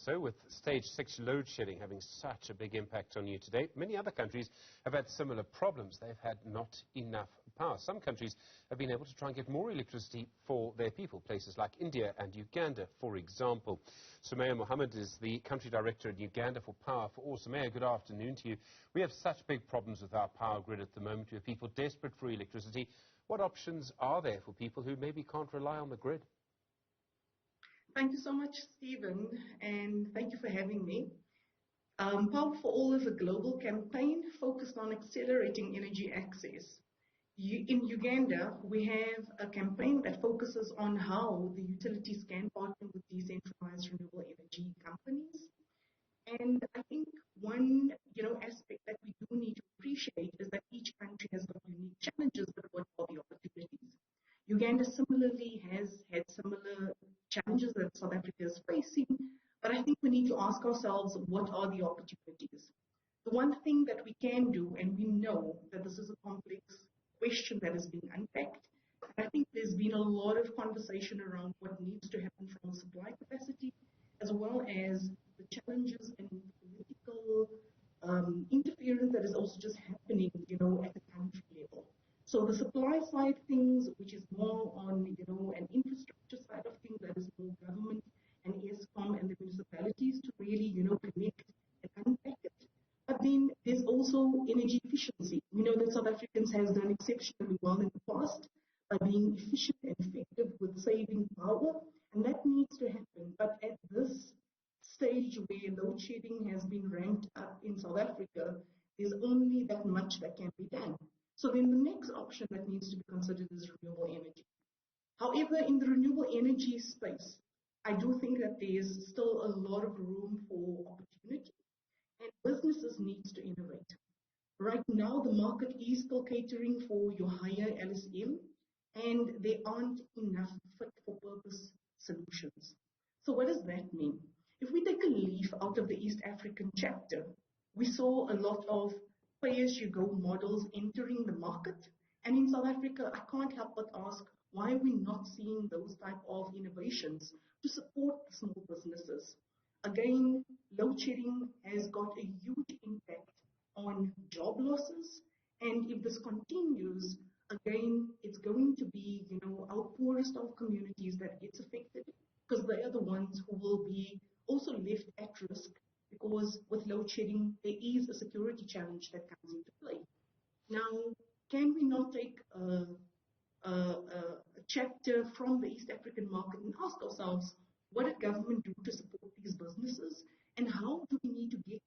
So with stage 6 load shedding having such a big impact on you today, many other countries have had similar problems. They've had not enough power. Some countries have been able to try and get more electricity for their people, places like India and Uganda, for example. Sumaya Mahomed is the country director in Uganda for Power for All. Sumaya, good afternoon to you. We have such big problems with our power grid at the moment. We have people desperate for electricity. What options are there for people who maybe can't rely on the grid? Thank you so much, Stephen, and thank you for having me. Power for All is a global campaign focused on accelerating energy access. In Uganda, we have a campaign that focuses on how the utilities can partner with decentralized renewable energy companies. And I think one aspect that we do need to appreciate is that each country has got unique challenges, but what are the opportunities? Uganda similarly has had similar challenges that South Africa is facing, but I think we need to ask ourselves, what are the opportunities? The one thing that we can do, and we know that this is a complex question that is being unpacked, and I think there's been a lot of conversation around what needs to happen from a supply capacity, as well as the challenges and political interference that is also just happening, at the country level. So the supply side things, which is more on, an infrastructure side of things, that is more government and ESCOM and the municipalities to really, connect and unpack it. But then there's also energy efficiency. We know that South Africans has done exceptionally well in the past by being efficient and effective with saving power, and that needs to happen. But at this stage where load shedding has been ramped up in South Africa, there's only that much that can be done. So then the next option that needs to be considered is renewable energy. However, in the renewable energy space, I do think that there's still a lot of room for opportunity, and businesses need to innovate. Right now, the market is still catering for your higher LSM, and there aren't enough fit-for-purpose solutions. So what does that mean? If we take a leaf out of the East African chapter, we saw a lot of pay-as-you-go models entering the market. And in South Africa, I can't help but ask, why are we not seeing those type of innovations to support the small businesses? Again, load shedding has got a huge impact on job losses. And if this continues, again, it's going to be, our poorest of communities that gets affected, because they are the ones who will be also left at risk, because with load shedding, there is a security challenge that comes into play. Now, can we not take a chapter from the East African market and ask ourselves, what did government do to support these businesses? And how do we need to get,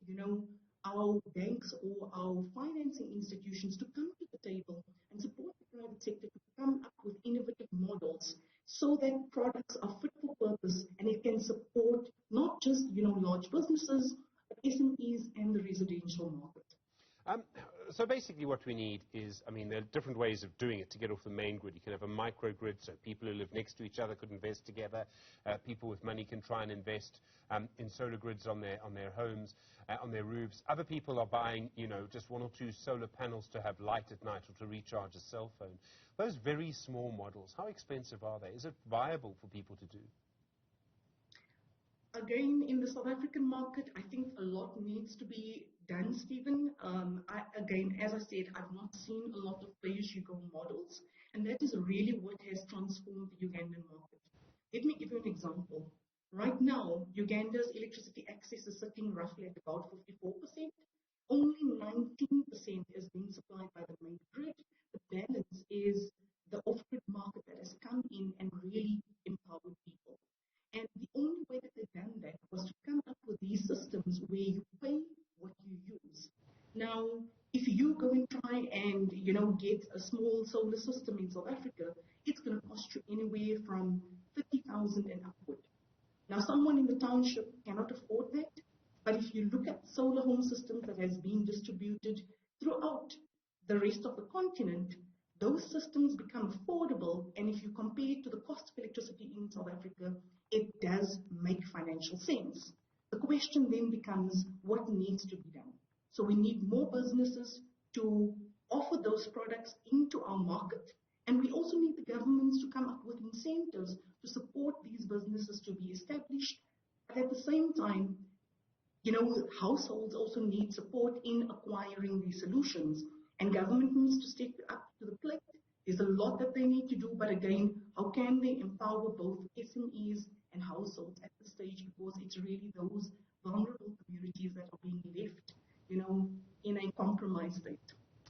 our banks or our financing institutions to come to the table and support the private sector to come up with innovative models so that products are fit for purpose and it can support not just, large businesses, but SMEs and the residential market. So basically what we need is, there are different ways of doing it to get off the main grid. You can have a microgrid, so people who live next to each other could invest together. People with money can try and invest in solar grids on their homes, on their roofs. Other people are buying, just 1 or 2 solar panels to have light at night or to recharge a cell phone. Those very small models, how expensive are they? Is it viable for people to do? Again, in the South African market, I think a lot needs to be done, Stephen. Again, as I said, I've not seen a lot of pay-as-you-go models, and that is really what has transformed the Ugandan market. Let me give you an example. Right now, Uganda's electricity access is sitting roughly at about 54%. Only 19% is being supplied by the main grid. The balance is the off-grid market that has come in and really empowered people. And the only way that they've done that was to come up with these systems where you pay what you use. Now, if you go and try and, get a small solar system in South Africa, it's going to cost you anywhere from 50,000 and upward. Now, someone in the township cannot afford that, but if you look at solar home systems that has been distributed throughout the rest of the continent, those systems become affordable, and if you compare it to the cost of electricity in South Africa, it does make financial sense. The question then becomes, what needs to be done? So we need more businesses to offer those products into our market, and we also need the governments to come up with incentives to support these businesses to be established, But at the same time, households also need support in acquiring these solutions, and government needs to step up to the plate. There's a lot that they need to do, but again, how can they empower both SMEs and households at this stage? Because it's really those vulnerable communities that are being left, in a compromised state.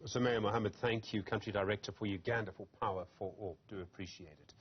Sumaya Mahomed, thank you, Country Director for Uganda for Power for All. Do appreciate it.